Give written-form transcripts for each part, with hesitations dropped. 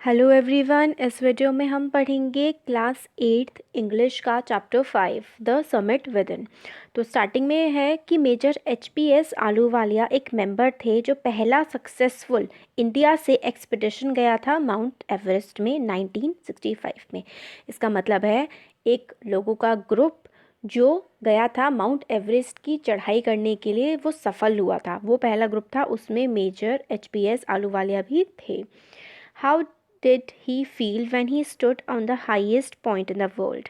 Hello everyone. इस video में हम पढ़ेंगे क्लास 8th इंग्लिश का चैप्टर 5 द समिट विदिन। तो स्टार्टिंग में है कि मेजर एचपीएस आलूवालिया एक मेंबर थे जो पहला सक्सेसफुल इंडिया से एक्सपीडिशन गया था माउंट एवरेस्ट में 1965 में। इसका मतलब है एक लोगों का ग्रुप जो गया था माउंट एवरेस्ट की चढ़ाई करने के लिए, वो सफल हुआ था। वो पहला ग्रुप था, उसमें मेजर एचपीएस आलूवालिया भी थे। How did he feel when he stood on the highest point in the world?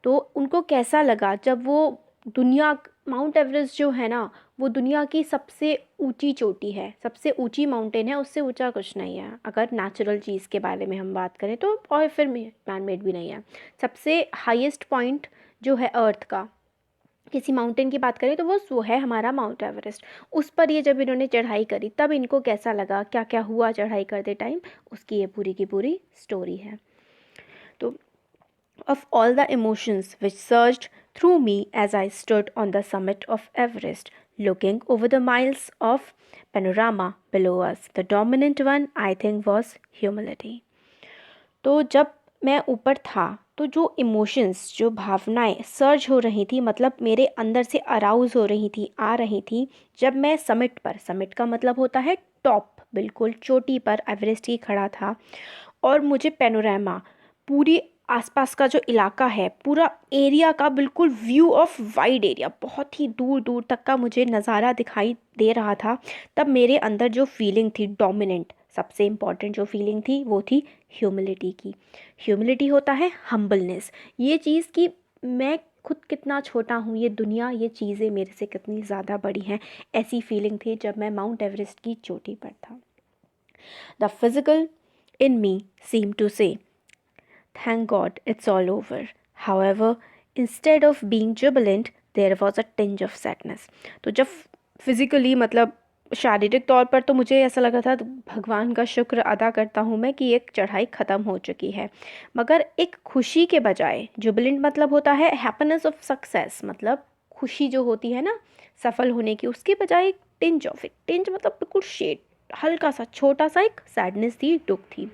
तो उनको कैसा लगा जब वो दुनिया, माउंट एवरेस्ट जो है ना, वो दुनिया की सबसे ऊंची चोटी है, सबसे ऊंची माउंटेन है, उससे ऊंचा कुछ नहीं है अगर नेचुरल चीज़ के बारे में हम बात करें तो। और फिर मैन मेड भी नहीं है। सबसे हाईएस्ट पॉइंट जो है अर्थ का, किसी माउंटेन की बात करें तो वो है हमारा माउंट एवरेस्ट। उस पर ये जब इन्होंने चढ़ाई करी तब इनको कैसा लगा, क्या क्या हुआ चढ़ाई करते टाइम, उसकी ये पूरी की पूरी स्टोरी है। तो of all the emotions which surged through me as I stood on the summit of Everest, looking over the miles of panorama below us, the dominant one I think was humility. तो जब मैं ऊपर था तो जो emotions, जो भावनाएं surge हो रही थी, मतलब मेरे अंदर से अराउज हो रही थी, आ रही थी, जब मैं समिट पर, समिट का मतलब होता है टॉप, बिल्कुल चोटी पर एवरेस्ट की खड़ा था, और मुझे पेनोरामा, पूरी आसपास का जो इलाका है, पूरा एरिया का बिल्कुल व्यू ऑफ वाइड एरिया, बहुत ही दूर दूर तक का मुझे नज़ारा दिखाई दे रहा था। तब मेरे अंदर जो फीलिंग थी डोमिनेंट, सबसे इम्पॉर्टेंट जो फीलिंग थी वो थी ह्यूमिलिटी की। ह्यूमिलिटी होता है हम्बलनेस, ये चीज़ कि मैं खुद कितना छोटा हूँ, ये दुनिया, ये चीज़ें मेरे से कितनी ज़्यादा बड़ी हैं। ऐसी फीलिंग थी जब मैं माउंट एवरेस्ट की चोटी पर था। The physical in me seemed to say, thank God it's all over. However, instead of being jubilant, there was a tinge of sadness. तो जब फिजिकली, मतलब शारीरिक तौर पर, तो मुझे ऐसा लगा था भगवान का शुक्र अदा करता हूँ मैं कि एक चढ़ाई ख़त्म हो चुकी है, मगर एक खुशी के बजाय, जुबिलेंट मतलब होता है हैप्पीनेस ऑफ सक्सेस, मतलब खुशी जो होती है ना सफल होने की, उसके बजाय एक टिंज ऑफ, एक टिंज मतलब बिल्कुल शेड, हल्का सा छोटा सा एक सैडनेस थी, दुख थी।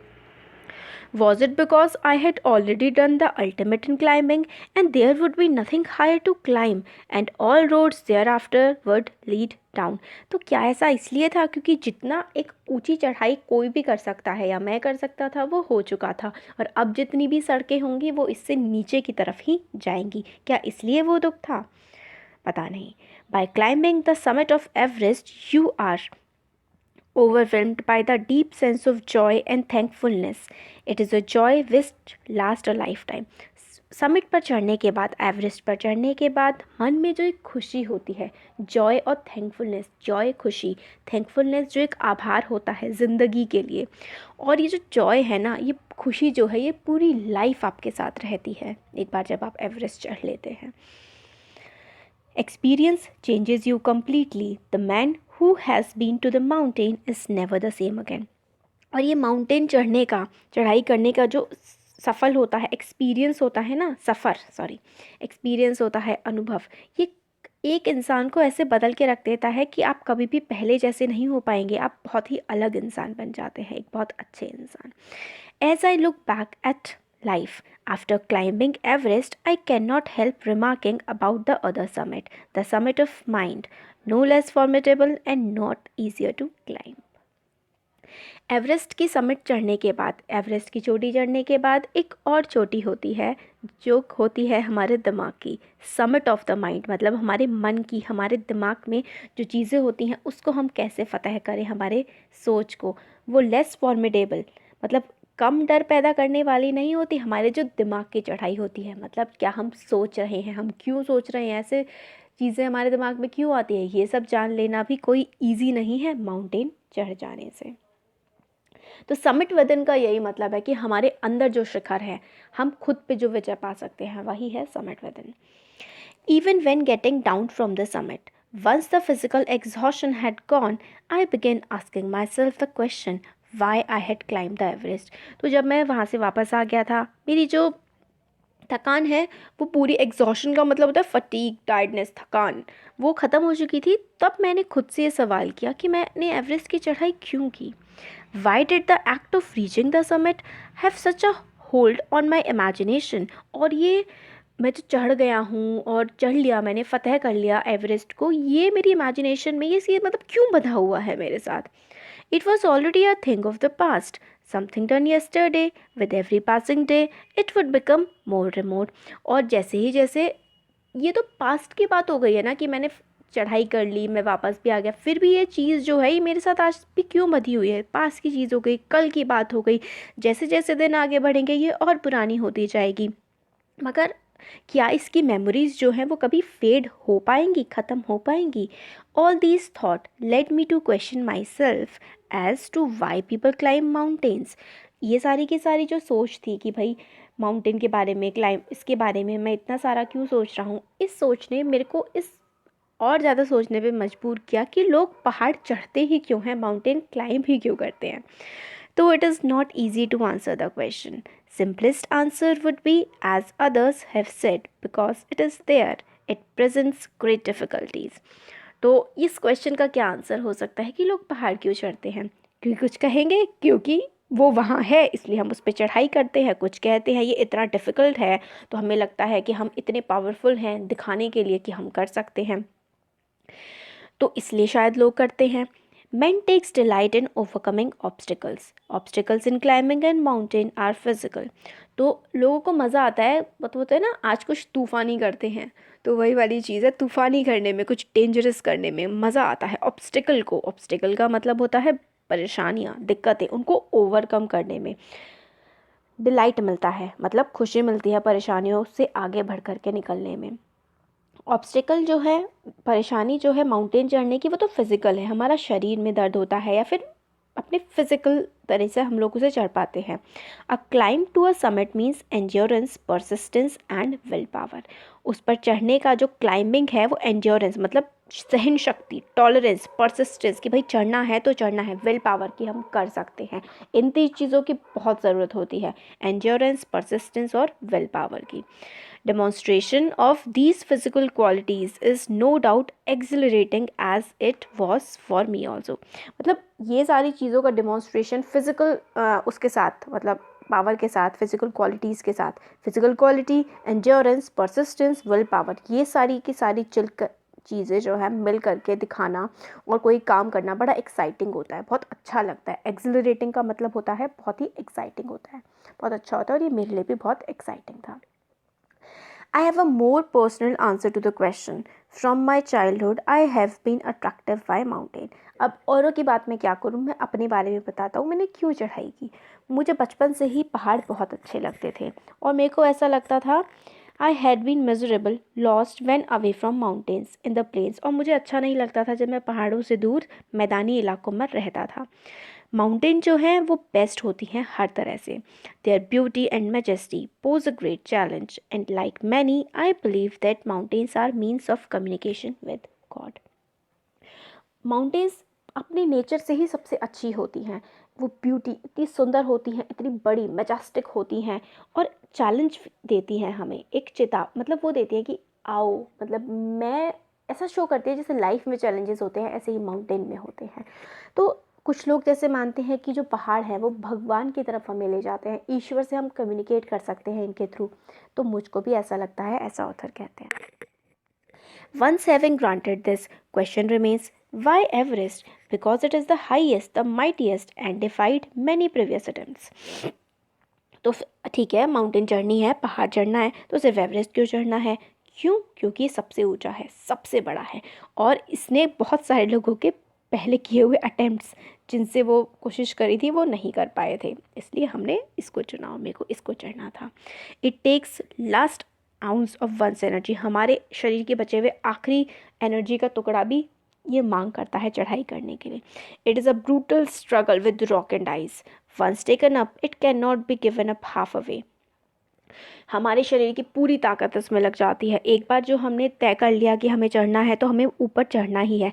Was it because I had already done the ultimate in climbing and there would be nothing higher to climb and all roads thereafter would lead down? तो क्या ऐसा इसलिए था क्योंकि जितना एक ऊंची चढ़ाई कोई भी कर सकता है या मैं कर सकता था वो हो चुका था, और अब जितनी भी सड़कें होंगी वो इससे नीचे की तरफ ही जाएंगी? क्या इसलिए वो दुख था? पता नहीं। By climbing the summit of Everest, you are overwhelmed by the deep sense of joy and thankfulness. It is a joy which lasts a lifetime. Summit पर चढ़ने के बाद, एवरेस्ट पर चढ़ने के बाद मन में जो एक खुशी होती है, जॉय और थैंकफुलनेस, जॉय खुशी, थैंकफुलनेस जो एक आभार होता है ज़िंदगी के लिए, और ये जो जॉय है ना, ये खुशी जो है, ये पूरी लाइफ आपके साथ रहती है एक बार जब आप एवरेस्ट चढ़ लेते हैं। Experience changes you completely. The man who has been to the mountain is never the same again. और ये माउंटेन चढ़ने का, चढ़ाई करने का जो सफल होता है, एक्सपीरियंस होता है ना, एक्सपीरियंस होता है, अनुभव, ये एक इंसान को ऐसे बदल के रख देता है कि आप कभी भी पहले जैसे नहीं हो पाएंगे, आप बहुत ही अलग इंसान बन जाते हैं, एक बहुत अच्छे इंसान। As I look back at life after climbing Everest, I cannot help remarking about the other summit, the summit of mind, no less formidable and not easier to climb. Everest की समिट चढ़ने के बाद, Everest की चोटी चढ़ने के बाद एक और चोटी होती है जो होती है हमारे दिमाग की, समिट ऑफ द माइंड, मतलब हमारे मन की, हमारे दिमाग में जो चीज़ें होती हैं उसको हम कैसे फतह करें, हमारे सोच को। वो लेस फॉर्मिडेबल, मतलब कम डर पैदा करने वाली नहीं होती, हमारे जो दिमाग की चढ़ाई होती है, मतलब क्या हम सोच रहे हैं, हम क्यों सोच रहे हैं, ऐसे चीज़ें हमारे दिमाग में क्यों आती है, ये सब जान लेना भी कोई ईजी नहीं है माउंटेन चढ़ जाने से। तो समिट विदिन का यही मतलब है कि हमारे अंदर जो शिखर है, हम खुद पे जो विजय पा सकते हैं, वही है summit within. Even when getting down from the summit, once the physical exhaustion had gone, I began asking myself the question why I had climbed the Everest. तो जब मैं वहाँ से वापस आ गया था, मेरी जो थकान है, वो पूरी, एग्जॉशन का मतलब होता है फटीग, टायर्डनेस, थकान, वो ख़त्म हो चुकी थी। तब मैंने खुद से ये सवाल किया कि मैंने एवरेस्ट की चढ़ाई क्यों की। Why did the act of reaching the summit have such a hold on my imagination? और ये मैं जो चढ़ गया हूँ और चढ़ लिया, मैंने फ़तह कर लिया एवरेस्ट को, ये मेरी इमेजिनेशन में ये मतलब क्यों बंधा हुआ है मेरे साथ? It was already a thing of the past, something done yesterday. With every passing day, it would become more remote. और जैसे ही जैसे ये तो पास्ट की बात हो गई है ना कि मैंने चढ़ाई कर ली, मैं वापस भी आ गया, फिर भी ये चीज़ जो है ये मेरे साथ आज भी क्यों बंधी हुई है? पास्ट की चीज़ हो गई, कल की बात हो गई, जैसे जैसे दिन आगे बढ़ेंगे ये और पुरानी होती जाएगी। मगर क्या इसकी मेमोरीज जो हैं वो कभी फेड हो पाएंगी, ख़त्म हो पाएंगी? All these thought led me to question myself as to why people climb mountains. ये सारी की सारी जो सोच थी कि भाई माउंटेन के बारे में, क्लाइम इसके बारे में मैं इतना सारा क्यों सोच रहा हूँ, इस सोच ने मेरे को इस और ज़्यादा सोचने पे मजबूर किया कि लोग पहाड़ चढ़ते ही क्यों हैं, माउंटेन क्लाइंब ही क्यों करते हैं। तो it is not easy to answer the question. Simplest answer would be, as others have said, because it is there. It presents great difficulties. तो इस क्वेश्चन का क्या आंसर हो सकता है कि लोग पहाड़ क्यों चढ़ते हैं? क्योंकि कुछ कहेंगे क्योंकि वो वहाँ है इसलिए हम उस पर चढ़ाई करते हैं, कुछ कहते हैं ये इतना डिफ़िकल्ट है तो हमें लगता है कि हम इतने पावरफुल हैं दिखाने के लिए कि हम कर सकते हैं, तो इसलिए शायद लोग करते हैं. Men takes delight in overcoming obstacles. Obstacles in climbing and mountain are physical. तो लोगों को मज़ा आता है, मतलब होता है ना आज कुछ तूफ़ानी करते हैं, तो वही वाली चीज़ है, तूफ़ानी करने में, कुछ डेंजरस करने में मज़ा आता है. ऑब्स्टिकल का मतलब होता है परेशानियाँ, दिक्कतें, उनको ओवरकम करने में डिलाइट मिलता है, मतलब खुशी मिलती है परेशानियों से आगे बढ़ कर के निकलने में. ऑब्स्टिकल जो है, परेशानी जो है माउंटेन चढ़ने की, वो तो फिज़िकल है, हमारा शरीर में दर्द होता है या फिर अपने फिज़िकल तरह से हम लोग उसे चढ़ पाते हैं. A climb to a summit means endurance, persistence and will power. उस पर चढ़ने का जो क्लाइंबिंग है वो एंड्योरेंस मतलब सहन शक्ति, टॉलरेंस, परसिस्टेंस कि भाई चढ़ना है तो चढ़ना है, विल पावर कि हम कर सकते हैं. इन तीन चीज़ों की बहुत ज़रूरत होती है, एंड्योरेंस, परसिस्टेंस और विल पावर की. Demonstration of these physical qualities is no doubt exhilarating as it was for me also. मतलब ये सारी चीज़ों का डिमॉन्स्ट्रेशन फिज़िकल उसके साथ, मतलब पावर के साथ, फिज़िकल क्वालिटीज़ के साथ, physical quality, endurance, persistence, will power, ये सारी की सारी चीज़ें जो है मिल करके दिखाना और कोई काम करना बड़ा एक्साइटिंग होता है, बहुत अच्छा लगता है. एक्सिलरेटिंग का मतलब होता है बहुत ही एक्साइटिंग होता है, बहुत अच्छा होता है, और ये मेरे लिए भी बहुत एक्साइटिंग था. I have a more personal answer to the question. From my childhood, I have been attracted by mountain. अब औरों की बात मैं क्या करूँ, मैं अपने बारे में बताता हूँ मैंने क्यों चढ़ाई की. मुझे बचपन से ही पहाड़ बहुत अच्छे लगते थे और मेरे को ऐसा लगता था I had been miserable, lost when away from mountains in the plains. और मुझे अच्छा नहीं लगता था जब मैं पहाड़ों से दूर मैदानी इलाकों में रहता था. माउंटेन जो हैं वो बेस्ट होती हैं हर तरह से. Their beauty and majesty pose a great challenge and like many I believe that mountains are means of communication with God. माउंटेन्स अपने नेचर से ही सबसे अच्छी होती हैं. वो ब्यूटी इतनी सुंदर होती हैं, इतनी बड़ी मैजेस्टिक होती हैं और चैलेंज देती हैं हमें, एक मतलब वो देती है कि आओ, मतलब मैं ऐसा शो करती है जैसे लाइफ में चैलेंजेस होते हैं ऐसे ही माउंटेन में होते हैं. तो कुछ लोग जैसे मानते हैं कि जो पहाड़ है वो भगवान की तरफ हमें ले जाते हैं, ईश्वर से हम कम्युनिकेट कर सकते हैं इनके थ्रू. तो मुझको भी ऐसा लगता है, ऐसा ऑथर कहते हैं. Once having granted this, question remains, why Everest? Because it is the highest, the mightiest and defied many previous attempts. तो ठीक है, माउंटेन चढ़नी है, पहाड़ चढ़ना है, तो सिर्फ एवरेस्ट क्यों चढ़ना है? क्यों? क्योंकि सबसे ऊंचा है, सबसे बड़ा है और इसने बहुत सारे लोगों के पहले किए हुए अटेम्प्ट्स जिनसे वो कोशिश करी थी वो नहीं कर पाए थे, इसलिए हमने इसको चुना, मेरे को इसको चढ़ना था. It takes last ounce of one's energy. हमारे शरीर के बचे हुए आखिरी एनर्जी का टुकड़ा भी ये मांग करता है चढ़ाई करने के लिए. It is a brutal struggle with rock and ice. Once taken up it can not be given up halfway. हमारे शरीर की पूरी ताकत इसमें लग जाती है. एक बार जो हमने तय कर लिया कि हमें चढ़ना है तो हमें ऊपर चढ़ना ही है.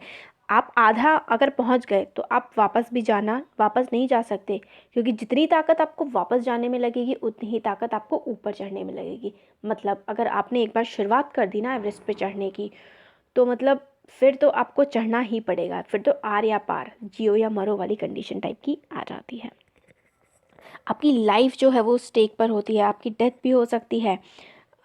आप आधा अगर पहुंच गए तो आप वापस नहीं जा सकते, क्योंकि जितनी ताकत आपको वापस जाने में लगेगी उतनी ही ताकत आपको ऊपर चढ़ने में लगेगी. मतलब अगर आपने एक बार शुरुआत कर दी ना एवरेस्ट पे चढ़ने की, तो मतलब फिर तो आपको चढ़ना ही पड़ेगा, फिर तो आर या पार, जियो या मरो वाली कंडीशन टाइप की आ जाती है। आपकी लाइफ जो है वो स्टेक पर होती है, आपकी डेथ भी हो सकती है।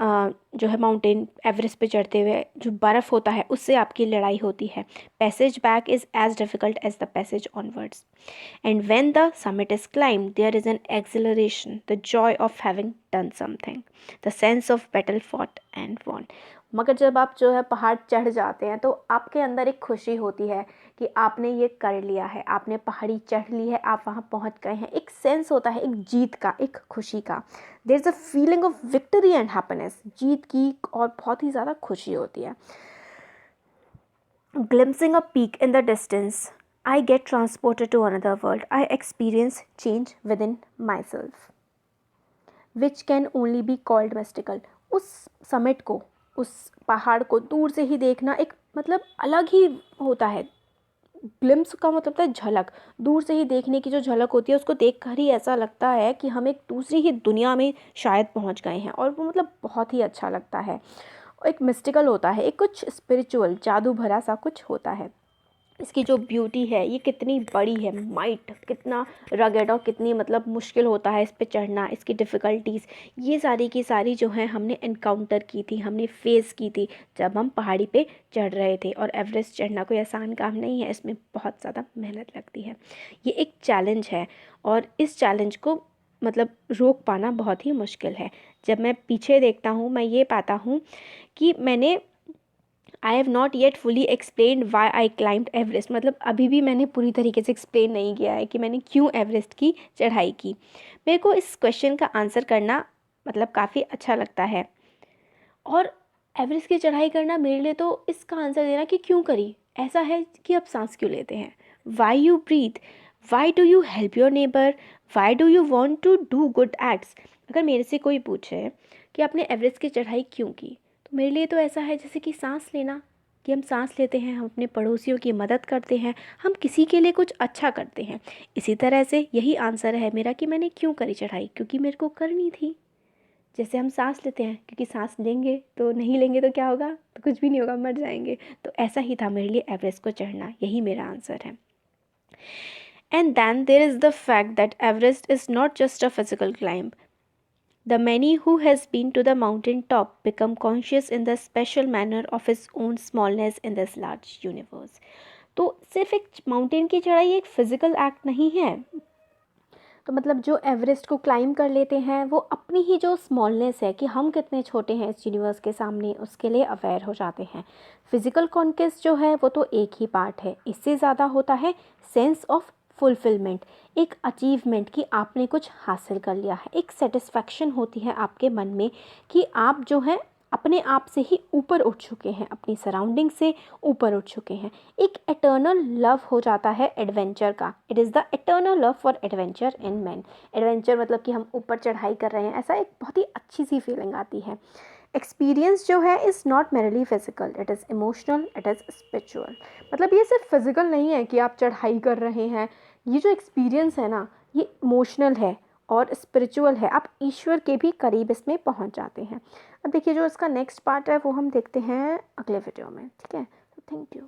जो है माउंटेन एवरेस्ट पे चढ़ते हुए जो बर्फ़ होता है उससे आपकी लड़ाई होती है। Passage back is as difficult as the passage onwards. And when the summit is climbed there is an exhilaration, the joy of having done something, the sense of battle fought and won. मगर जब आप जो है पहाड़ चढ़ जाते हैं तो आपके अंदर एक खुशी होती है कि आपने ये कर लिया है, आपने पहाड़ी चढ़ ली है, आप वहाँ पहुँच गए हैं। एक सेंस होता है, एक जीत का, एक खुशी का। There is a feeling of victory and happiness, जीत की और बहुत ही ज़्यादा खुशी होती है। Glimpsing a peak in the distance, I get transported to another world, I experience change within myself which can only be called mystical. उस समिट को, उस पहाड़ को दूर से ही देखना एक मतलब अलग ही होता है। ग्लिम्स का मतलब था झलक, दूर से ही देखने की जो झलक होती है उसको देखकर ही ऐसा लगता है कि हम एक दूसरी ही दुनिया में शायद पहुंच गए हैं, और वो मतलब बहुत ही अच्छा लगता है। एक मिस्टिकल होता है, एक कुछ स्पिरिचुअल जादू भरा सा कुछ होता है। इसकी जो ब्यूटी है, ये कितनी बड़ी है, माइट कितना रगेड और कितनी मतलब मुश्किल होता है इस पे चढ़ना, इसकी डिफ़िकल्टीज़, ये सारी की सारी जो है हमने एनकाउंटर की थी, हमने फेस की थी जब हम पहाड़ी पे चढ़ रहे थे। और एवरेस्ट चढ़ना कोई आसान काम नहीं है, इसमें बहुत ज़्यादा मेहनत लगती है। ये एक चैलेंज है और इस चैलेंज को मतलब रोक पाना बहुत ही मुश्किल है। जब मैं पीछे देखता हूँ मैं ये पाता हूँ कि मैंने I have not yet fully explain why I climbed Everest, मतलब अभी भी मैंने पूरी तरीके से एक्सप्लेन नहीं किया है कि मैंने क्यों एवरेस्ट की चढ़ाई की। मेरे को इस क्वेश्चन का आंसर करना मतलब काफ़ी अच्छा लगता है, और एवरेस्ट की चढ़ाई करना मेरे लिए तो इसका आंसर देना कि क्यों करी, ऐसा है कि आप सांस क्यों लेते हैं, why you breathe, why do you help your neighbour, why do you want to do good acts. अगर मेरे से कोई पूछे कि आपने एवरेस्ट की चढ़ाई क्यों की, तो मेरे लिए तो ऐसा है जैसे कि सांस लेना, कि हम सांस लेते हैं, हम अपने पड़ोसियों की मदद करते हैं, हम किसी के लिए कुछ अच्छा करते हैं। इसी तरह से यही आंसर है मेरा कि मैंने क्यों करी चढ़ाई, क्योंकि मेरे को करनी थी। जैसे हम सांस लेते हैं, क्योंकि सांस लेंगे तो नहीं लेंगे तो क्या होगा, तो कुछ भी नहीं होगा, मर जाएंगे। तो ऐसा ही था मेरे लिए एवरेस्ट को चढ़ना, यही मेरा आंसर है। And then there is the fact that Everest is not just a physical climb. The many who has been to the mountain top become conscious in the special manner of his own smallness in this large universe. तो सिर्फ एक mountain की चढ़ाई एक physical act नहीं है। तो मतलब जो एवरेस्ट को क्लाइंब कर लेते हैं वो अपनी ही जो स्मॉलनेस है कि हम कितने छोटे हैं इस यूनिवर्स के सामने, उसके लिए अवेयर हो जाते हैं। फिजिकल कॉन्क्वेस्ट जो है वो तो एक ही पार्ट है, इससे ज़्यादा होता है सेंस ऑफ फुलफिलमेंट, एक अचीवमेंट कि आपने कुछ हासिल कर लिया है, एक सेटिस्फैक्शन होती है आपके मन में कि आप जो है अपने आप से ही ऊपर उठ चुके हैं, अपनी सराउंडिंग से ऊपर उठ चुके हैं। एक एटर्नल लव हो जाता है एडवेंचर का। It is the eternal love for adventure in man. Adventure मतलब कि हम ऊपर चढ़ाई कर रहे हैं, ऐसा एक बहुत ही अच्छी सी फीलिंग आती है। एक्सपीरियंस जो है is not merely physical, it is emotional, it is spiritual. मतलब ये सिर्फ फिजिकल नहीं है कि आप चढ़ाई कर रहे हैं, ये जो एक्सपीरियंस है ना ये इमोशनल है और स्पिरिचुअल है। आप ईश्वर के भी करीब इसमें पहुंच जाते हैं। अब देखिए जो इसका नेक्स्ट पार्ट है वो हम देखते हैं अगले वीडियो में, ठीक है। तो थैंक यू।